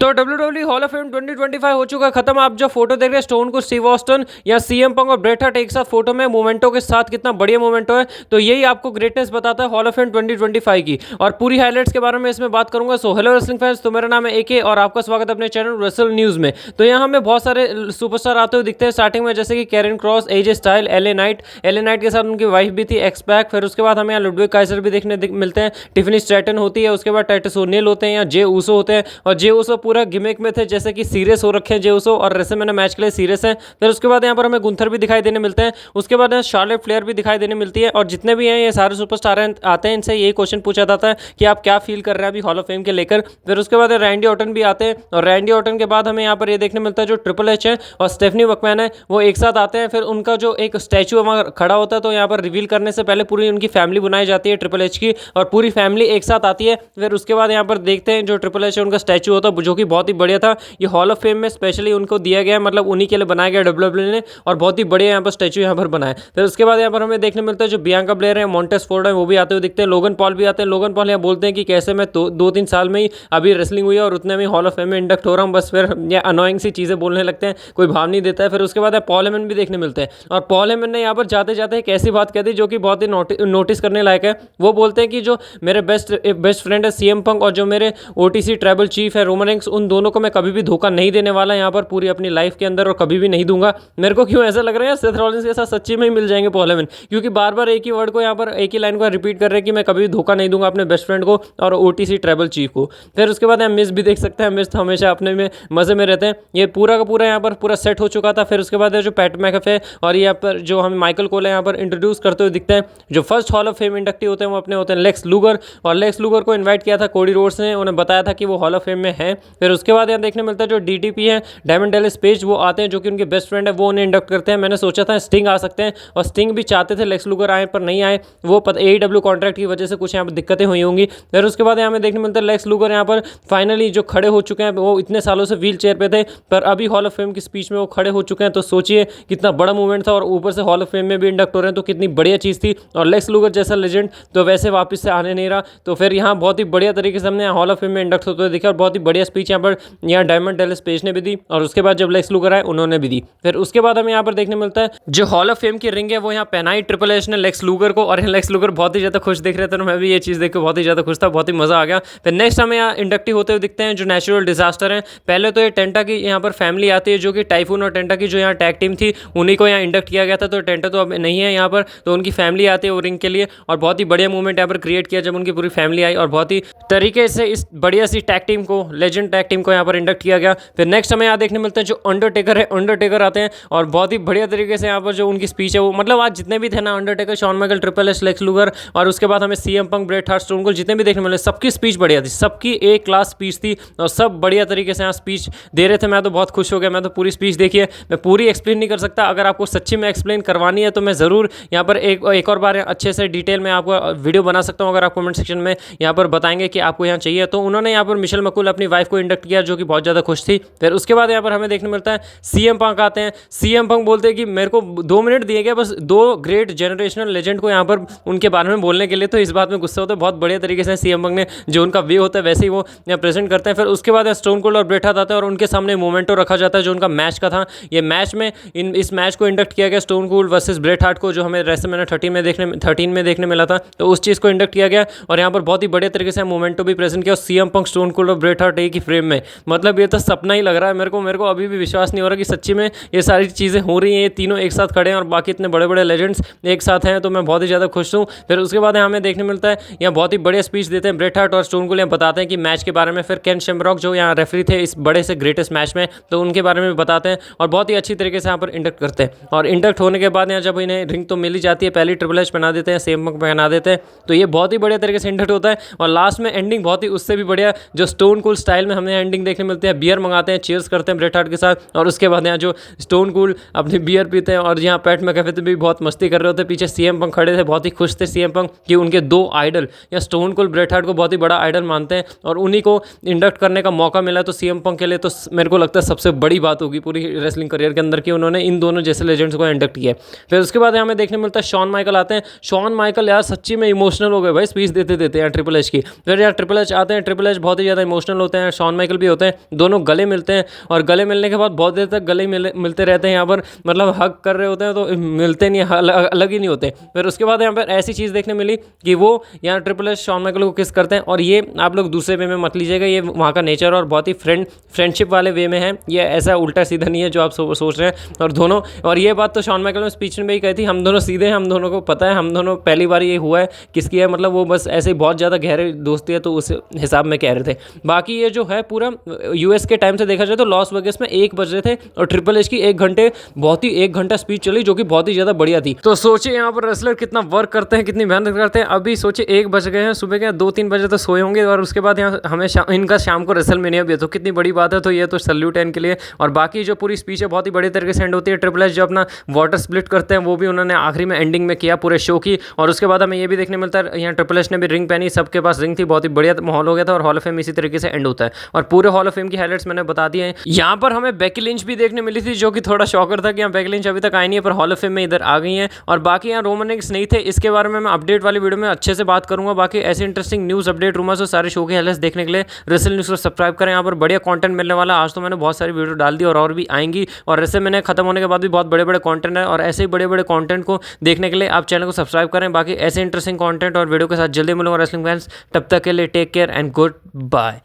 तो WWE hall of fame 2025 हो चुका है खत्म। आप जो फोटो देख रहे हैं स्टोन को स्टीव ऑस्टन या सीएम पंक और ब्रेट हार्ट एक साथ फोटो में मोमेंटो के साथ, कितना बढ़िया मोमेंटो है। तो यही आपको ग्रेटनेस बताता है हॉल ऑफ फेम 2025 की, और पूरी हाइलाइट्स के बारे में इसमें बात करूंगा। सो हेलो रेसलिंग फैंस, तो मेरा नाम है एके और आपका स्वागत है अपने चैनल रेसल न्यूज में। तो यहाँ हमें बहुत सारे सुपरस्टार आते हुए दिखते हैं स्टार्टिंग में, जैसे कि कैरन क्रॉस, एजे स्टाइल, एले नाइट के साथ उनकी वाइफ भी थी एक्स पैक। फिर उसके बाद हमें यहाँ लुडविग काइजर भी देखने मिलते हैं, टिफनी स्ट्रैटन होती है, उसके बाद टाइटस ओनियल होते हैं, यहाँ जे ऊसो होते हैं। और जे ऊसो पूरा गिमिक में थे, जैसे कि सीरियस हो रखे हैं जे ऊसो, और रेसलमैनिया मैच के लिए सीरियस हैं। फिर उसके बाद यहाँ पर हमें गुंथर भी दिखाई देने मिलते हैं, उसके बाद शार्लेट फ्लेयर भी दिखाई देने मिलती है। और जितने भी हैं ये सारे सुपरस्टार आते हैं, इनसे यही क्वेश्चन पूछा जाता है कि आप क्या फील कर रहे हैं अभी हॉल ऑफ फेम के लेकर। फिर उसके बाद रैंडी ऑर्टन भी आते हैं, और रैंडी ऑर्टन के बाद हमें यहाँ पर ये देखने मिलता है जो ट्रिपल एच है और स्टेफनी मैकमैन है वो एक साथ आते हैं। फिर उनका जो एक स्टैचू वहाँ खड़ा होता है, तो यहाँ पर रिवील करने से पहले पूरी उनकी फैमिली बनाई जाती है ट्रिपल एच की, और पूरी फैमिली एक साथ आती है। फिर उसके बाद यहाँ पर देखते हैं जो ट्रिपल एच है उनका स्टैचू होता है, जो कि बहुत ही बढ़िया था। ये हॉल ऑफ फेम में स्पेशली उनको दिया गया है, मतलब उन्हीं के लिए बनाया गया डब्ल्यूडब्ल्यूई ने, और बहुत ही बढ़िया यहाँ पर स्टैचू यहाँ पर बनाया। फिर उसके बाद यहाँ पर हमें देखने मिलता है जो बियांका ब्लेयर है, मॉन्टेस फोर्ड है, वो भी आते हुए दिखते हैं। लोगन पॉल भी आते हैं। लोगन पॉल यहाँ बोलते हैं कि कैसे मैं 2-3 साल में ही अभी रेसलिंग हुई है और उतने में हॉल ऑफ फेम में इंडक्ट हो रहा हूँ, बस फिर ये अनोइंग सी चीज़ें बोलने लगते हैं, कोई भाव नहीं देता है। फिर उसके बाद पॉल हेमन भी देखने मिलते हैं, और पॉल हेमन ने यहाँ पर जाते जाते एक ऐसी बात कह दी जो कि बहुत ही नोटिस करने लायक है। वो बोलते हैं कि जो मेरे बेस्ट फ्रेंड है सीएम पंक और जो मेरे ओटीसी ट्राइबल चीफ है रोमन रेंस, उन दोनों को मैं कभी भी धोखा नहीं देने वाला यहाँ पर पूरी अपनी लाइफ के अंदर, और कभी भी नहीं दूंगा। मेरे को क्यों ऐसा लग रहा है सेथ रॉलिंस के साथ सच्ची में ही मिल जाएंगे पॉल हेमन, क्योंकि बार बार एक ही वर्ड को यहाँ पर, एक ही लाइन को रिपीट कर रहे हैं कि मैं कभी भी धोखा नहीं दूंगा अपने बेस्ट फ्रेंड को और ओटीसी ट्राइबल चीफ को। फिर उसके बाद यहाँ मिस भी देख सकते हैं, मिस हमेशा अपने में मजे में रहते हैं। ये पूरा का पूरा यहाँ पर पूरा सेट हो चुका था। फिर उसके बाद जो पैट मैकअफे और यहाँ पर जो हमें माइकल कोल यहाँ पर इंट्रोड्यूस करते हुए दिखते हैं। जो first hall of fame inductee होते हैं वो अपने होते हैं लेक्स लूगर, और लेक्स लूगर को इन्वाइट किया था कोडी रोड्स ने, उन्हें बताया था कि वो हॉल ऑफ फेम में है। फिर उसके बाद यहाँ देखने मिलता है जो डीटीपी है, डायमंड डेलिस पेज, वो आते हैं जो कि उनके बेस्ट फ्रेंड है, वो उन्हें इंडक्ट करते हैं। मैंने सोचा था स्टिंग आ सकते हैं, और स्टिंग भी चाहते थे लेक्स लूगर आए, पर नहीं आए। वो AEW कॉन्ट्रैक्ट की वजह से कुछ यहाँ पर दिक्कतें हुई होंगी। फिर उसके बाद यहाँ में देखने मिलता है लेक्स लूगर यहाँ पर फाइनली जो खड़े हो चुके हैं, वो इतने सालों से व्हील चेयर पे थे, पर अभी हॉल ऑफ फेम की स्पीच में वो खड़े हो चुके हैं। तो सोचिए कितना बड़ा मूवमेंट था, और ऊपर से हॉल ऑफ फेम में भी इंडक्ट हो रहे हैं, तो कितनी बढ़िया चीज़ थी। और लेक्स लूगर जैसा लेजेंड तो वैसे वापस से आने नहीं रहा, तो फिर यहाँ बहुत ही बढ़िया तरीके से हमने हॉल ऑफ फेम में इंडक्ट होते हुए देखा, और बहुत ही बढ़िया स्पीच यहाँ पर डायमंड डेलिस पेज ने भी दी, और उसके बाद जब लेक्स लूगर आए उन्होंने भी दी। फिर उसके बाद हमें यहाँ पर देखने मिलता है जो हॉल ऑफ फेम की रिंग है वो यहाँ पहनाई ट्रिपल एच ने लेक्स लूगर को, और लेक्स लूगर बहुत ही ज़्यादा खुश दिख रहे थे, तो मैं भी ये चीज़ देख के बहुत ही ज़्यादा खुश था, बहुत ही मज़ा आ गया। फिर नेक्स्ट हमें यहाँ इंडक्टी होते हुए दिखते हैं जो नेचुरल डिजास्टर है। पहले तो ये टेंटा की यहाँ पर फैमिली आती है, जो कि टाइफून और टेंटा की जो यहाँ टैग टीम थी उन्हीं को यहाँ इंडक्ट किया गया था। तो टेंटा तो अब नहीं है यहाँ पर, तो उनकी फैमिली आती है वो रिंग के लिए, और बहुत ही बढ़िया मूवमेंट यहाँ पर क्रिएट किया जब उनकी पूरी फैमिली आई, और बहुत ही तरीके से इस बढ़िया सी टैग टीम को, लेजेंड टैग टीम को यहाँ पर इंडक्ट किया गया। फिर नेक्स्ट हमें यहाँ देखने मिलते हैं जो अंडरटेकर है, अंडरटेकर आते हैं, और बहुत ही बढ़िया तरीके से यहाँ पर जो उनकी स्पीच है वो, मतलब आज जितने भी थे ना, Undertaker, Shawn Michael, triple H, Lex Luger, और उसके बाद हमें CM Punk, Bret Hart, Stone Cold, जितने भी देखने मिले सबकी स्पीच बढ़िया थी, सबकी एक क्लास स्पीच थी, और सब बढ़िया तरीके से यहाँ स्पीच दे रहे थे। मैं तो बहुत खुश हो गया, मैं तो पूरी स्पीच देखिए, मैं पूरी एक्सप्लेन नहीं कर सकता। अगर आपको सच्ची में एक्सप्लेन करवानी है तो मैं ज़रूर यहाँ पर एक और बार अच्छे से डिटेल में आपको वीडियो बना सकता हूँ, अगर आप कमेंट सेक्शन में यहाँ पर बताएंगे कि आपको यहाँ चाहिए। तो उन्होंने यहाँ पर मिशेल मकूल अपनी वाइफ को इंडक्ट किया, जो कि बहुत ज़्यादा खुश थी। फिर उसके बाद यहाँ पर हमें देखने मिलता है सीएम पंक आते हैं। सीएम पंक बोलते हैं कि मेरे को 2 मिनट दिए गए बस 2 ग्रेट जनरेशनल लेजेंड को यहाँ पर उनके बारे में बोलने के लिए, तो इस बात में गुस्सा होता है। बहुत बढ़िया तरीके से सीएम पंक ने जो उनका वे होता है वैसे ही वो यहाँ प्रेजेंट करते हैं। फिर उसके बाद स्टोन कोल्ड और ब्रेट हार्ट आते हैं, और उनके सामने मोमेंटो रखा जाता है जो उनका मैच का था। ये मैच में इस मैच को इंडक्ट किया गया stone cold versus Bret Hart को, जो हमें रेसलमैनिया 13 में देखने मिला था, तो उस चीज़ को इंडक्ट किया गया, और यहाँ पर बहुत ही बढ़िया तरीके से मोमेंटो भी प्रेजेंट किया, और सीएम पंक, स्टोन कोल्ड और ब्रेट हार्ट एक ही फ्रेम में। मतलब ये तो सपना ही लग रहा है मेरे को अभी भी विश्वास नहीं हो रहा कि सच्ची में ये सारी चीज़ें हो रही हैं, ये तीनों एक साथ खड़े हैं, और बाकी इतने बड़े बड़े लेजेंड्स एक साथ हैं, तो मैं बहुत ही ज़्यादा खुश हूँ। फिर उसके बाद हमें देखने मिलता है यहाँ बहुत ही बढ़िया स्पीच देते हैं ब्रेट हार्ट और स्टोन कोल्ड, बताते हैं कि मैच के बारे में। फिर केन शेमरॉक जो यहाँ रेफरी थे इस बड़े से ग्रेटेस्ट मैच में, तो उनके बारे में बताते हैं, और बहुत ही अच्छी तरीके से यहाँ पर इंडक्ट करते हैं। और इंडक्ट होने के बाद यहाँ जब इन्हें रिंग तो मिल ही जाती है, पहली ट्रिपल एच पहना देते हैं, सीएम पंक पहना देते हैं, तो ये बहुत ही बढ़िया तरीके से इंडक्ट होता है। और लास्ट में एंडिंग बहुत ही उससे भी बढ़िया, जो स्टोन कोल्ड स्टाइल में हमें एंडिंग देखने मिलती है। बियर मंगाते हैं, चीयर्स करते हैं ब्रेट हार्ट के साथ, और उसके बाद यहाँ जो स्टोन कोल्ड अपनी बियर पीते हैं, और यहाँ पैट मैकअफे भी बहुत मस्ती कर रहे होते हैं, पीछे सीएम पंक खड़े थे, बहुत ही खुश थे सीएम पंक कि उनके 2 आइडल या स्टोन कोल्ड ब्रेट हार्ट को बहुत ही बड़ा आइडल मानते हैं, और उन्हीं को इंडक्ट करने का मौका मिला। तो सीएम पंक के लिए तो मेरे को लगता है सबसे बड़ी बात होगी पूरी रेसलिंग करियर के अंदर कि उन्होंने इन दोनों जैसे लेजेंड्स को इंडक्ट किया। फिर उसके बाद हमें देखने मिलता है शॉन माइकल आते हैं। शॉन माइकल यार सच्ची में इमोशनल हो गए भाई स्पीच देते देते यार ट्रिपल एच की। फिर यार ट्रिपल एच आते हैं, ट्रिपल एच बहुत ही ज़्यादा इमोशनल होते हैं। शॉन शॉन माइकल भी होते हैं, दोनों गले मिलते हैं और गले मिलने के बाद बहुत देर तक गले मिलते रहते हैं यहाँ पर, मतलब हग कर रहे होते हैं तो मिलते नहीं, अलग ही नहीं होते। फिर उसके बाद यहाँ पर ऐसी चीज़ देखने मिली कि वो यहाँ ट्रिपल एच शॉन माइकल को किस करते हैं, और ये आप लोग दूसरे वे में मत लीजिएगा, ये वहाँ का नेचर और बहुत ही फ्रेंडशिप वाले वे में है, ये ऐसा उल्टा सीधा नहीं है जो आप सोच रहे हैं। और दोनों, और ये बात तो शॉन माइकल ने स्पीच में भी कही थी, हम दोनों सीधे हैं, हम दोनों को पता है, हम दोनों पहली बार ये हुआ है किसकी है, मतलब वो बस ऐसे ही बहुत ज़्यादा गहरे दोस्ती है तो उस हिसाब में कह रहे थे। बाकी ये जो है पूरा यूएस के टाइम से देखा जाए तो लॉस वेगस में 1 बज रहे थे और ट्रिपल एच की 1 घंटा स्पीच चली जो कि बहुत ही ज़्यादा बढ़िया थी। तो सोचिए यहाँ पर रेसलर कितना वर्क करते हैं, कितनी मेहनत करते हैं। अभी सोचिए 1 बज गए हैं, सुबह के 2-3 बजे तो सोए होंगे और उसके बाद यहाँ हमें इनका शाम को रेसलमेनिया भी है, तो कितनी बड़ी बात है। तो ये तो सल्यूट है इनके लिए। और बाकी जो पूरी स्पीच है बहुत ही बड़े तरीके से एंड होती है। ट्रिपल एच जो अपना वाटर स्प्लिट करते हैं वो भी उन्होंने आखिरी में एंडिंग में किया पूरे शो की। और उसके बाद हमें ये भी देखने मिलता है यहाँ ट्रिपल एच ने भी रिंग पहनी, सबके पास रिंग थी, बहुत ही बढ़िया माहौल हो गया था। और हॉल ऑफ फेम इसी तरीके से एंड होता है और पूरे हॉल ऑफ फेम की हाइलाइट्स मैंने बता दिए हैं। यहाँ पर हमें बेकी लिंच भी देखने मिली थी जो कि थोड़ा शॉकर था कि यहाँ बेकी लिंच अभी तक आई नहीं है, पर हॉल ऑफ फेम में इधर आ गई हैं। और बाकी यहाँ रोमन रेंस नहीं थे, इसके बारे में मैं अपडेट वाली वीडियो में अच्छे से बात करूंगा। बाकी ऐसे इंटरेस्टिंग न्यूज़, अपडेट, रूमर्स और सारे शो के हाइलाइट्स देखने के लिए रेसल न्यूज़ को सब्सक्राइब करें। यहाँ पर बढ़िया कंटेंट मिलने वाला। आज तो मैंने बहुत सारी वीडियो डाल दी और भी आएंगी, और ऐसे मैंने खत्म होने के बाद भी बहुत बड़े बड़े कंटेंट है, और ऐसे ही बड़े बड़े कंटेंट को देखने के लिए आप चैनल को सब्सक्राइब करें। बाकी ऐसे इंटरेस्टिंग कंटेंट और वीडियो के साथ जल्दी मिलूंगा रेसलिंग फैंस, तब तक के लिए take care and good bye.